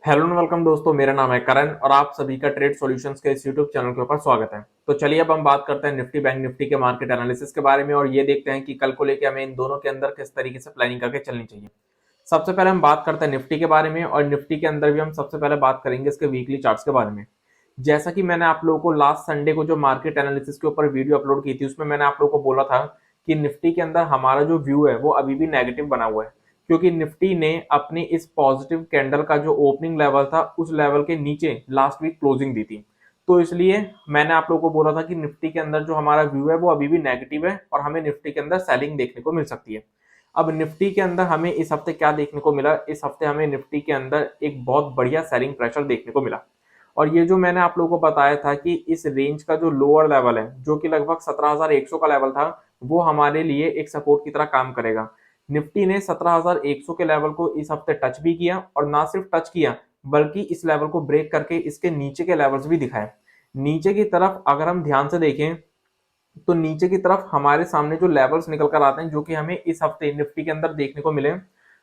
Hello and welcome दोस्तों, मेरा नाम है करण और आप सभी का ट्रेड सॉल्यूशंस के इस यूट्यूब चैनल के ऊपर स्वागत है। तो चलिए अब हम बात करते हैं निफ्टी बैंक निफ्टी के मार्केट एनालिसिस के बारे में और ये देखते हैं कि कल को लेकर हमें इन दोनों के अंदर किस तरीके से प्लानिंग करके चलनी चाहिए। सबसे पहले हम बात करते हैं निफ्टी के बारे में और निफ्टी के अंदर भी हम सबसे पहले बात करेंगे इसके वीकली चार्ट्स के बारे में। जैसा कि मैंने आप लोगों को लास्ट संडे को जो मार्केट एनालिसिस के ऊपर वीडियो अपलोड की थी उसमें मैंने आप लोगों को बोला था कि निफ्टी के अंदर हमारा जो व्यू है वो अभी भी नेगेटिव बना हुआ है, क्योंकि निफ्टी ने अपनी इस पॉजिटिव कैंडल का जो ओपनिंग लेवल था उस लेवल के नीचे लास्ट वीक क्लोजिंग दी थी। तो इसलिए मैंने आप लोगों को बोला था कि निफ्टी के अंदर जो हमारा व्यू है वो अभी भी नेगेटिव है और हमें निफ्टी के अंदर सेलिंग देखने को मिल सकती है। अब निफ्टी के अंदर हमें इस हफ्ते क्या देखने को मिला, इस हफ्ते हमें निफ्टी के अंदर एक बहुत बढ़िया सेलिंग प्रेशर देखने को मिला। और ये जो मैंने आप लोगों को बताया था कि इस रेंज का जो लोअर लेवल है जो कि लगभग 17,100 का लेवल था वो हमारे लिए एक सपोर्ट की तरह काम करेगा। निफ्टी ने 17,100 के लेवल को इस हफ्ते टच भी किया और ना सिर्फ टच किया बल्कि इस लेवल को ब्रेक करके इसके नीचे के लेवल्स भी दिखाए। नीचे की तरफ अगर हम ध्यान से देखें तो नीचे की तरफ हमारे सामने जो लेवल्स निकल कर आते हैं जो कि हमें इस हफ्ते निफ्टी के अंदर देखने को मिले,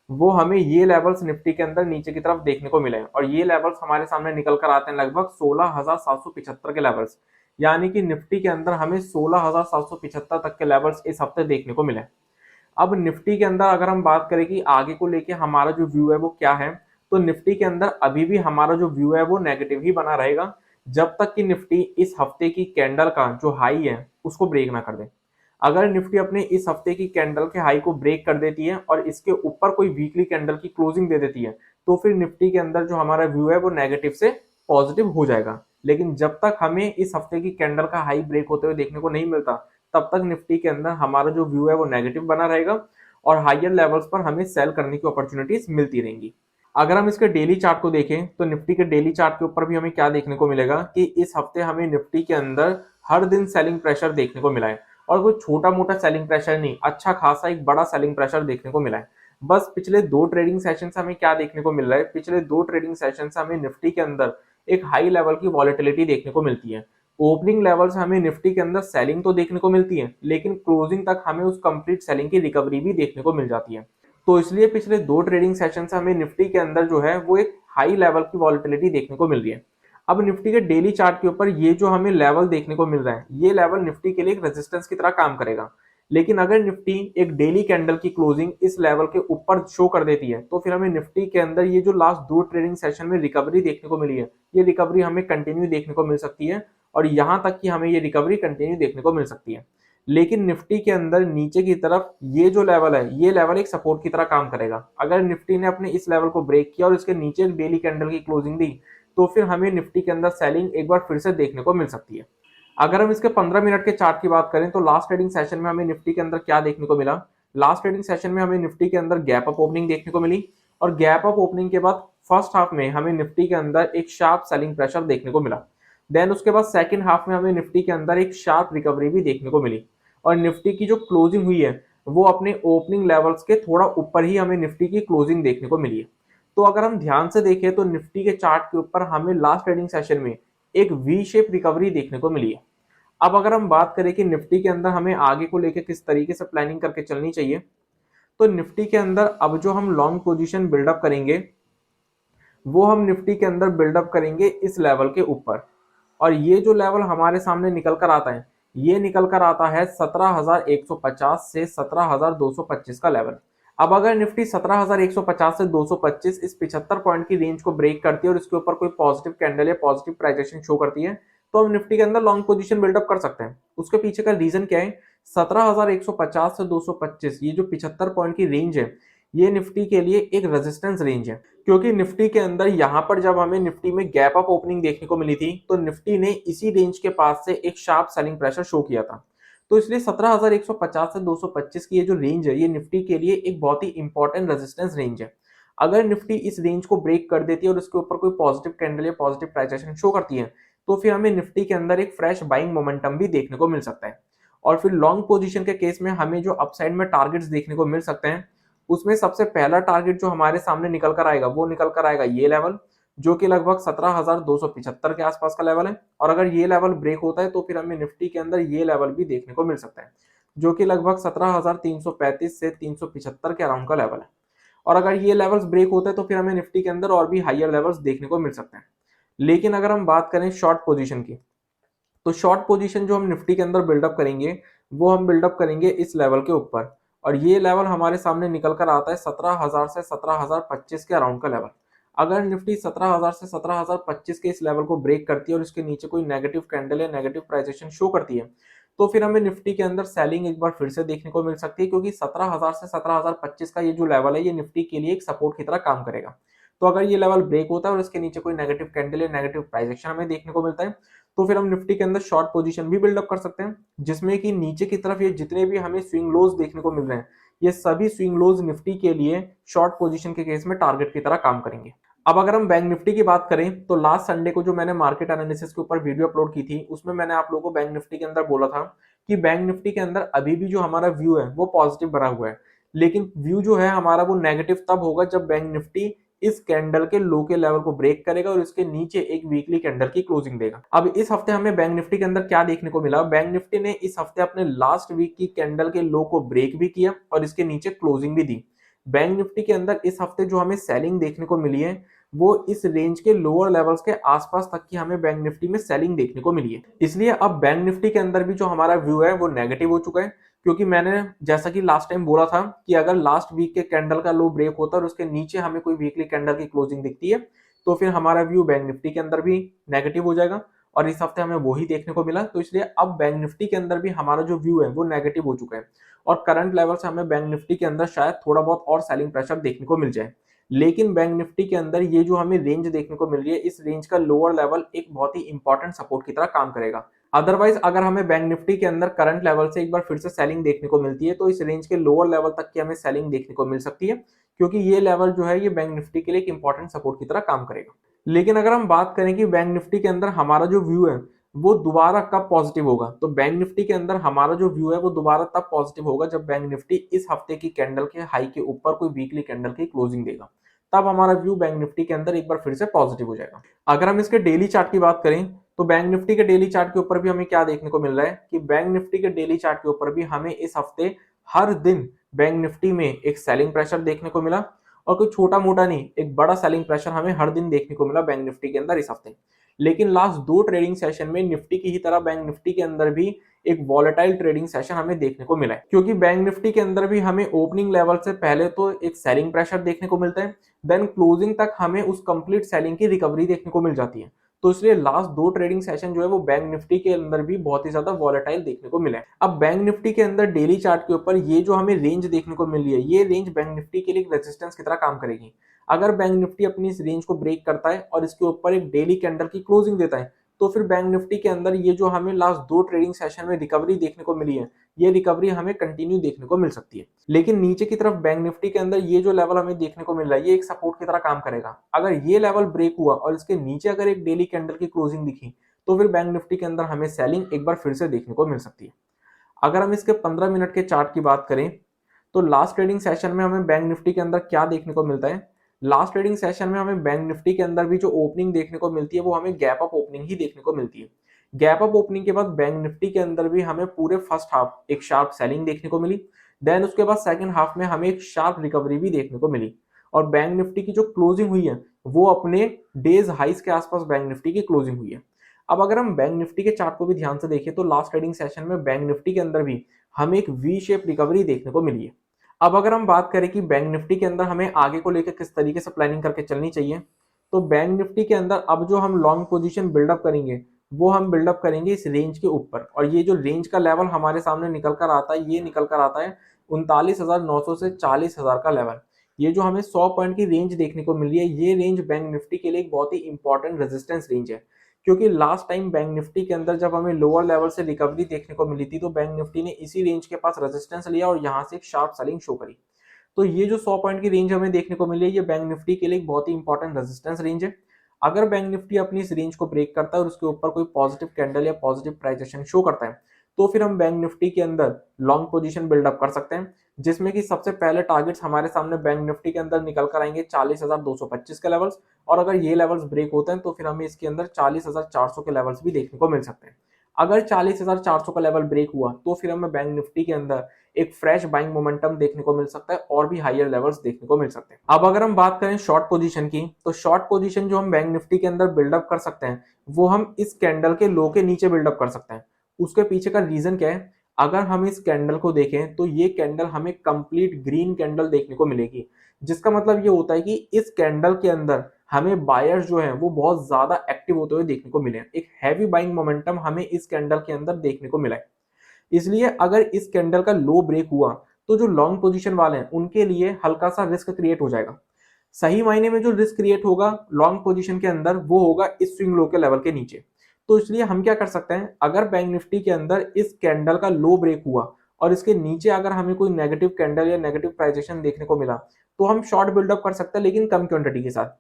वो हमें ये लेवल्स निफ्टी के अंदर नीचे की तरफ देखने को मिले और ये लेवल्स हमारे सामने निकल कर आते हैं लगभग 16,775 के लेवल्स। यानी कि निफ्टी के अंदर हमें 16,775 तक के लेवल्स इस हफ्ते देखने को मिले। अब निफ्टी के अंदर अगर हम बात करें कि आगे को लेके हमारा जो व्यू है वो क्या है, तो निफ्टी के अंदर अभी भी हमारा जो व्यू है वो नेगेटिव ही बना रहेगा जब तक कि निफ्टी इस हफ्ते की कैंडल का जो हाई है उसको ब्रेक ना कर दे। अगर निफ्टी अपने इस हफ्ते की कैंडल के हाई को ब्रेक कर देती है और इसके ऊपर कोई वीकली कैंडल की क्लोजिंग दे देती है तो फिर निफ्टी के अंदर जो हमारा व्यू है वो नेगेटिव से पॉजिटिव हो जाएगा। लेकिन जब तक हमें इस हफ्ते की कैंडल का हाई ब्रेक होते हुए देखने को नहीं मिलता तब तक निफ्टी के अंदर हमारा जो व्यू है वो नेगेटिव बना रहेगा और हायर लेवल्स पर हमें सेल करने की अपॉर्चुनिटीज मिलती रहेंगी। अगर हम इसके डेली चार्ट को देखें तो निफ्टी के डेली चार्ट के ऊपर भी हमें क्या देखने को मिलेगा कि इस हफ्ते हमें निफ्टी के अंदर हर दिन सेलिंग प्रेशर देखने को मिला है और कोई छोटा मोटा सेलिंग प्रेशर नहीं, अच्छा खासा एक बड़ा सेलिंग प्रेशर देखने को मिला है। बस पिछले दो ट्रेडिंग सेशन से हमें क्या देखने को मिल रहा है, पिछले दो ट्रेडिंग सेशन से हमें निफ्टी के अंदर एक हाई लेवल की वॉलेटिलिटी देखने को मिलती है। ओपनिंग लेवल से हमें निफ्टी के अंदर सेलिंग तो देखने को मिलती है लेकिन क्लोजिंग तक हमें उस कंप्लीट सेलिंग की रिकवरी भी देखने को मिल जाती है। तो इसलिए पिछले दो ट्रेडिंग सेशन से हमें निफ्टी के अंदर जो है वो एक हाई लेवल की वॉलेटिलिटी देखने को मिल रही है। अब निफ्टी के डेली चार्ट के ऊपर ये जो हमें लेवल देखने को मिल रहा है ये लेवल निफ्टी के लिए एक रेजिस्टेंस की तरह काम करेगा। लेकिन अगर निफ्टी एक डेली कैंडल की क्लोजिंग इस लेवल के ऊपर शो कर देती है तो फिर हमें निफ्टी के अंदर ये जो लास्ट दो ट्रेडिंग सेशन में रिकवरी देखने को मिली है ये रिकवरी हमें कंटिन्यू देखने को मिल सकती है और यहां तक कि हमें ये रिकवरी कंटिन्यू देखने को मिल सकती है। लेकिन निफ्टी के अंदर नीचे की तरफ ये जो लेवल है ये लेवल एक सपोर्ट की तरह काम करेगा। अगर निफ्टी ने अपने इस लेवल को ब्रेक किया और इसके नीचे एक डेली कैंडल की क्लोजिंग दी तो फिर हमें निफ्टी के अंदर सेलिंग एक बार फिर से देखने को मिल सकती है। अगर हम इसके 15 मिनट के चार्ट की बात करें तो लास्ट ट्रेडिंग सेशन में हमें निफ्टी के अंदर क्या देखने को मिला, लास्ट ट्रेडिंग सेशन में हमें निफ्टी के अंदर गैप अप ओपनिंग देखने को मिली और गैप अप ओपनिंग के बाद फर्स्ट हाफ में हमें निफ्टी के अंदर एक शार्प सेलिंग प्रेशर देखने को मिला। देन उसके बाद सेकंड हाफ में हमें निफ्टी के अंदर एक शार्प रिकवरी भी देखने को मिली और निफ्टी की जो क्लोजिंग हुई है वो अपने ओपनिंग लेवल्स के थोड़ा ऊपर ही हमें निफ्टी की क्लोजिंग देखने को मिली है। तो अगर हम ध्यान से देखें तो निफ्टी के चार्ट के ऊपर हमें लास्ट ट्रेडिंग सेशन में एक वी शेप रिकवरी देखने को मिली है। अब अगर हम बात करें कि निफ्टी के अंदर हमें आगे को लेकर किस तरीके से प्लानिंग करके चलनी चाहिए, तो निफ्टी के अंदर अब जो हम लॉन्ग पोजीशन बिल्डअप करेंगे वो हम निफ्टी के अंदर बिल्डअप करेंगे इस लेवल के ऊपर और ये जो लेवल हमारे सामने निकल कर आता है ये निकल कर आता है 17,150 से 17,225 का लेवल। अब अगर निफ्टी 17,150 से 225 इस 75 पॉइंट की रेंज को ब्रेक करती है और इसके ऊपर कोई पॉजिटिव कैंडल या पॉजिटिव प्राइजेशन शो करती है तो हम निफ्टी के अंदर लॉन्ग पोजीशन बिल्डअप कर सकते हैं। उसके पीछे का रीजन क्या है, 17,150 से 225 ये जो 75 पॉइंट की रेंज है ये निफ्टी के लिए एक रेजिस्टेंस रेंज है, क्योंकि निफ्टी के अंदर यहाँ पर जब हमें निफ्टी में गैप अप ओपनिंग देखने को मिली थी तो निफ्टी ने इसी रेंज के पास से एक शार्प सेलिंग प्रेशर शो किया था। तो इसलिए 17,150 से 225 की ये जो रेंज है ये निफ्टी के लिए एक बहुत ही इंपॉर्टेंट रेजिस्टेंस रेंज है। अगर निफ्टी इस रेंज को ब्रेक कर देती है और उसके ऊपर कोई पॉजिटिव कैंडल या पॉजिटिव प्राइस शो करती है तो फिर हमें निफ्टी के अंदर एक फ्रेश बाइंग मोमेंटम भी देखने को मिल सकता है। और फिर लॉन्ग पोजीशन के केस में हमें जो अपसाइड में टारगेट्स देखने को मिल सकते हैं उसमें सबसे पहला टारगेट जो हमारे सामने निकल कर आएगा वो निकल कर आएगा ये लेवल जो कि लगभग 17,275 के आसपास का लेवल है और अगर ये लेवल ब्रेक होता है तो फिर हमें निफ्टी के अंदर ये लेवल भी देखने को मिल सकता है जो कि लगभग 17,335 से 375 के अराउंड का लेवल है। और अगर ये लेवल्स ब्रेक होते हैं तो फिर हमें निफ्टी के अंदर और भी हायर लेवल्स देखने को मिल सकते हैं। लेकिन अगर हम बात करें शॉर्ट पोजीशन की, तो शॉर्ट पोजीशन जो हम निफ्टी के अंदर बिल्डअप करेंगे वो हम बिल्डअप करेंगे इस लेवल के ऊपर, और ये लेवल हमारे सामने निकल कर आता है 17,000 से 17,025 के अराउंड का लेवल। अगर निफ्टी 17,000 से 17,025 के इस लेवल को ब्रेक करती है और इसके नीचे कोई नेगेटिव कैंडल या नेगेटिव प्राइजेशन शो करती है, तो फिर हमें निफ्टी के अंदर सेलिंग एक बार फिर से देखने को मिल सकती है, क्योंकि 17,000 से 17,025 का ये जो लेवल है ये निफ्टी के लिए एक सपोर्ट की तरह काम करेगा। तो अगर ये लेवल ब्रेक होता है और इसके नीचे कोई नेगेटिव कैंडल या नेगेटिव प्राइजेशन हमें देखने को मिलता है, तो फिर हम निफ्टी के अंदर शॉर्ट पोजीशन भी बिल्डअप कर सकते हैं, जिसमें कि नीचे की तरफ ये जितने भी हमें स्विंग लोज देखने को मिल रहे हैं, ये सभी स्विंग लोज निफ्टी के लिए शॉर्ट पोजीशन के केस में टारगेट की तरह काम करेंगे। अब अगर हम बैंक निफ्टी की बात करें, तो लास्ट संडे को जो मैंने मार्केट एनालिसिस के ऊपर वीडियो अपलोड की थी, उसमें मैंने आप लोगों को बैंक निफ्टी के अंदर बोला था कि बैंक निफ्टी के अंदर अभी भी जो हमारा व्यू है वो पॉजिटिव बना हुआ है, लेकिन व्यू जो है हमारा वो नेगेटिव तब होगा जब बैंक निफ्टी इस कैंडल के लो के लेवल को ब्रेक करेगा और इसके नीचे एक वीकली कैंडल की क्लोजिंग देगा। अब इस हफ्ते हमें बैंक निफ्टी के अंदर क्या देखने को मिला, बैंक निफ्टी ने इस हफ्ते अपने लास्ट वीक की कैंडल के लो को ब्रेक भी किया और इसके नीचे क्लोजिंग भी दी। बैंक निफ्टी के अंदर इस हफ्ते जो हमें सेलिंग देखने को मिली है वो इस रेंज के लोअर लेवल्स के आसपास तक की हमें बैंक निफ्टी में सेलिंग देखने को मिली है। इसलिए अब बैंक निफ्टी के अंदर भी जो हमारा व्यू है वो नेगेटिव हो चुका है, क्योंकि मैंने जैसा कि लास्ट टाइम बोला था कि अगर लास्ट वीक के कैंडल का लो ब्रेक होता है और उसके नीचे हमें कोई वीकली कैंडल की क्लोजिंग दिखती है, तो फिर हमारा व्यू बैंक निफ्टी के अंदर भी नेगेटिव हो जाएगा, और इस हफ्ते हमें वही देखने को मिला। तो इसलिए अब बैंक निफ्टी के अंदर भी हमारा जो व्यू है वो नेगेटिव हो चुका है, और करंट लेवल से हमें बैंक निफ्टी के अंदर शायद थोड़ा बहुत और सेलिंग प्रेशर देखने को मिल जाए। लेकिन बैंक निफ्टी के अंदर ये जो हमें रेंज देखने को मिल रही है, इस रेंज का लोअर लेवल एक बहुत ही इंपॉर्टेंट सपोर्ट की तरह काम करेगा। अदरवाइज अगर हमें बैंक निफ्टी के अंदर करंट लेवल से एक बार फिर से सेलिंग देखने को मिलती है, तो इस रेंज के लोअर लेवल तक की हमें सेलिंग देखने को मिल सकती है, क्योंकि ये लेवल जो है ये बैंक निफ्टी के लिए एक इंपॉर्टेंट सपोर्ट की तरह काम करेगा। लेकिन अगर हम बात करें कि बैंक निफ्टी के अंदर हमारा जो व्यू है वो दोबारा कब पॉजिटिव होगा, तो बैंक निफ्टी के अंदर हमारा जो व्यू है वो दोबारा तब पॉजिटिव होगा जब बैंक निफ्टी इस हफ्ते की कैंडल के हाई के ऊपर कोई वीकली कैंडल की क्लोजिंग देगा, तब हमारा व्यू बैंक निफ्टी के अंदर एक बार फिर से पॉजिटिव हो जाएगा। अगर हम इसके डेली चार्ट की बात करें, तो बैंक निफ्टी के डेली चार्ट के ऊपर भी हमें क्या देखने को मिल रहा है कि बैंक निफ्टी के डेली चार्ट के ऊपर भी हमें इस हफ्ते हर दिन बैंक निफ्टी में एक सेलिंग प्रेशर देखने को मिला, और कोई छोटा मोटा नहीं, एक बड़ा सेलिंग प्रेशर हमें हर दिन देखने को मिला बैंक निफ्टी के अंदर इस हफ्ते। लेकिन लास्ट दो ट्रेडिंग सेशन में निफ्टी की ही तरह बैंक निफ्टी के अंदर भी एक वॉलेटाइल ट्रेडिंग सेशन हमें देखने को मिला है, क्योंकि बैंक निफ्टी के अंदर भी हमें ओपनिंग लेवल से पहले तो एक सेलिंग प्रेशर देखने को मिलता है, देन क्लोजिंग तक हमें उस कंप्लीट सेलिंग की रिकवरी देखने को मिल जाती है। तो इसलिए लास्ट दो ट्रेडिंग सेशन जो है वो बैंक निफ्टी के अंदर भी बहुत ही ज्यादा वॉलेटाइल देखने को मिला है। अब बैंक निफ्टी के अंदर डेली चार्ट के ऊपर ये जो हमें रेंज देखने को मिल रही है, ये रेंज बैंक निफ्टी के लिए रेजिस्टेंस की तरह काम करेगी। अगर बैंक निफ्टी अपनी इस रेंज को ब्रेक करता है और इसके ऊपर एक डेली कैंडल की क्लोजिंग देता है, तो फिर बैंक निफ्टी के अंदर ये जो हमें लास्ट दो ट्रेडिंग सेशन में रिकवरी देखने को मिली है, ये रिकवरी हमें कंटिन्यू देखने को मिल सकती है। लेकिन नीचे की तरफ बैंक निफ्टी के अंदर ये जो लेवल हमें देखने को मिल रहा है, ये एक सपोर्ट की तरह काम करेगा। अगर ये लेवल ब्रेक हुआ और इसके नीचे अगर एक डेली कैंडल की क्लोजिंग दिखी, तो फिर बैंक निफ्टी के अंदर हमें सेलिंग एक बार फिर से देखने को मिल सकती है। अगर हम इसके 15 मिनट के चार्ट की बात करें, तो लास्ट ट्रेडिंग सेशन में हमें बैंक निफ्टी के अंदर क्या देखने को मिलता है, लास्ट ट्रेडिंग सेशन में हमें बैंक निफ्टी के अंदर भी जो ओपनिंग देखने को मिलती है वो हमें गैप अप ओपनिंग ही देखने को मिलती है। गैप अप ओपनिंग के बाद बैंक निफ्टी के अंदर भी हमें पूरे फर्स्ट हाफ एक शार्प सेलिंग देखने को मिली, देन उसके बाद सेकंड हाफ में हमें एक शार्प रिकवरी भी देखने को मिली, और बैंक निफ्टी की जो क्लोजिंग हुई है वो अपने डेज हाइस के आसपास बैंक निफ्टी की क्लोजिंग हुई है। अब अगर हम बैंक निफ्टी के चार्ट को भी ध्यान से देखें, तो लास्ट ट्रेडिंग सेशन में बैंक निफ्टी के अंदर भी हमें एक वी शेप रिकवरी देखने को मिली है। अब अगर हम बात करें कि बैंक निफ्टी के अंदर हमें आगे को लेकर किस तरीके से प्लानिंग करके चलनी चाहिए, तो बैंक निफ्टी के अंदर अब जो हम लॉन्ग पोजीशन बिल्डअप करेंगे वो हम बिल्डअप करेंगे इस रेंज के ऊपर, और ये जो रेंज का लेवल हमारे सामने निकल कर आता है, ये निकल कर आता है 39,900 से 40,000 का लेवल। ये जो हमें 100 पॉइंट की रेंज देखने को मिल रही है, ये रेंज बैंक निफ्टी के लिए एक बहुत ही इंपॉर्टेंट रेजिस्टेंस रेंज है, क्योंकि लास्ट टाइम बैंक निफ्टी के अंदर जब हमें लोअर लेवल से रिकवरी देखने को मिली थी, तो बैंक निफ्टी ने इसी रेंज के पास रेजिस्टेंस लिया और यहाँ से एक शार्प सेलिंग शो करी। तो ये जो 100 पॉइंट की रेंज हमें देखने को मिली है, ये बैंक निफ्टी के लिए एक बहुत ही इंपॉर्टेंट रेजिस्टेंस रेंज है। अगर बैंक निफ्टी अपनी इस रेंज को ब्रेक करता है और उसके ऊपर कोई पॉजिटिव कैंडल या पॉजिटिव प्राइस एक्शन शो करता है, तो फिर हम बैंक निफ्टी के अंदर लॉन्ग पोजीशन बिल्डअप कर सकते हैं, जिसमें कि सबसे पहले टारगेट्स हमारे सामने बैंक निफ्टी के अंदर निकल कर आएंगे 40,225 के लेवल्स, और अगर ये लेवल्स ब्रेक होते हैं तो फिर हमें इसके अंदर 40,400 के लेवल्स भी देखने को मिल सकते हैं। अगर 40,400 का लेवल ब्रेक हुआ तो फिर हमें बैंक निफ्टी के अंदर एक फ्रेश बाइंग मोमेंटम देखने को मिल सकता है और भी हायर लेवल्स देखने को मिल सकते हैं। अब अगर हम बात करें शॉर्ट पोजीशन की, तो शॉर्ट पोजीशन जो हम बैंक निफ्टी के अंदर बिल्डअप कर सकते हैं वो हम इस कैंडल के लो के नीचे बिल्डअप कर सकते हैं। उसके पीछे का रीजन क्या है, अगर हम इस कैंडल को देखें तो ये कैंडल हमें कंप्लीट ग्रीन कैंडल देखने को मिलेगी, जिसका मतलब ये होता है कि इस कैंडल के अंदर हमें बायर्स जो हैं वो बहुत ज्यादा एक्टिव होते हुए देखने को मिले। एक हैवी बाइंग मोमेंटम हमें इस कैंडल के अंदर देखने को मिला है। इसलिए अगर इस कैंडल का लो ब्रेक हुआ तो जो लॉन्ग पोजीशन वाले हैं उनके लिए हल्का सा रिस्क क्रिएट हो जाएगा। सही मायने में जो रिस्क क्रिएट होगा लॉन्ग पोजीशन के अंदर वो होगा इस स्विंग लो के लेवल के नीचे। तो इसलिए हम क्या कर सकते हैं, अगर बैंक निफ्टी के अंदर इस कैंडल का लो ब्रेक हुआ और इसके नीचे अगर हमें कोई नेगेटिव कैंडल या नेगेटिव प्राइजेशन देखने को मिला तो हम शॉर्ट बिल्डअप कर सकते हैं, लेकिन कम क्वांटिटी के साथ।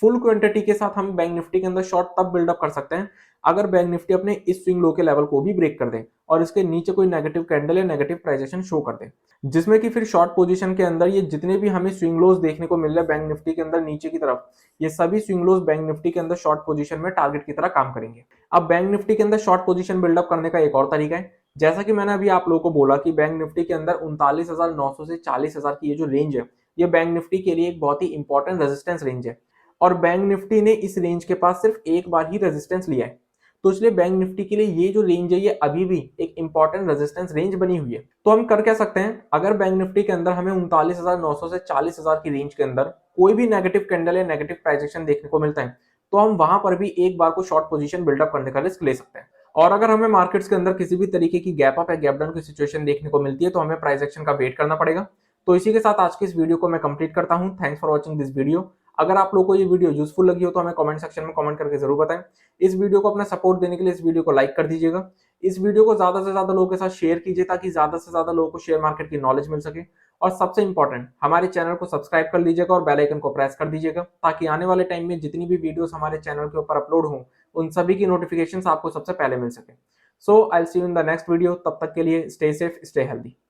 फुल क्वांटिटी के साथ हम बैंक निफ्टी के अंदर शॉर्ट तब बिल्डअप कर सकते हैं अगर बैंक निफ्टी अपने इस स्विंग लो के लेवल को भी ब्रेक कर दे और इसके नीचे कोई नेगेटिव कैंडल या नेगेटिव प्राइजेशन शो कर दे, जिसमें कि फिर शॉर्ट पोजीशन के अंदर ये जितने भी हमें स्विंग लोज देखने को मिल रहे हैं बैंक निफ्टी के अंदर नीचे की तरफ, ये सभी स्विंग लोज बैंक निफ्टी के अंदर शॉर्ट पोजीशन में टारगेट की तरह काम करेंगे। अब बैंक निफ्टी के अंदर शॉर्ट पोजीशन बिल्डअप करने का एक और तरीका है, जैसा कि मैंने अभी आप लोगों को बोला कि बैंक निफ्टी के अंदर 39,900 से 40,000 की ये जो रेंज है ये बैंक निफ्टी के लिए एक बहुत ही इंपॉर्टेंट रेजिस्टेंस रेंज है और बैंक निफ्टी ने इस रेंज के पास सिर्फ एक बार ही रेजिस्टेंस लिया है। तो इसलिए बैंक निफ्टी के लिए ये जो रेंज है ये अभी भी एक इंपॉर्टेंट रेजिस्टेंस रेंज बनी हुई है। तो हम कर क्या सकते हैं, अगर बैंक निफ्टी के अंदर हमें 39,900 से 40,000 की रेंज के अंदर कोई भी नेगेटिव कैंडल या नेगेटिव प्राइजेशन देखने को मिलता है तो हम वहां पर भी एक बार को शॉर्ट पोजीशन बिल्डअप करने का रिस्क ले सकते हैं। और अगर हमें मार्केट्स के अंदर किसी भी तरीके की गैप अप या गैप डाउन की सिचुएशन देखने को मिलती है तो हमें प्राइस एक्शन का वेट करना पड़ेगा। तो इसी के साथ आज की इस वीडियो को मैं कंप्लीट करता हूं। Thanks for watching this video. अगर आप लोगों को ये वीडियो यूजफुल लगी हो तो हमें कमेंट सेक्शन में कमेंट करके जरूर बताएं। इस वीडियो को अपना सपोर्ट देने के लिए इस वीडियो को लाइक कर दीजिएगा। इस वीडियो को ज्यादा से ज्यादा लोगों के साथ शेयर कीजिए ताकि ज्यादा से ज्यादा लोगों को शेयर मार्केट की नॉलेज मिल सके। और सबसे इंपॉर्टेंट, हमारे चैनल को सब्सक्राइब कर लीजिएगा और बेल आइकन को प्रेस कर दीजिएगा ताकि आने वाले टाइम में जितनी भी वीडियोस हमारे चैनल के ऊपर अपलोड हों उन सभी की नोटिफिकेशन आपको सबसे पहले मिल सके। So I will see you in the next video. तब तक के लिए स्टे सेफ, स्टे हेल्दी।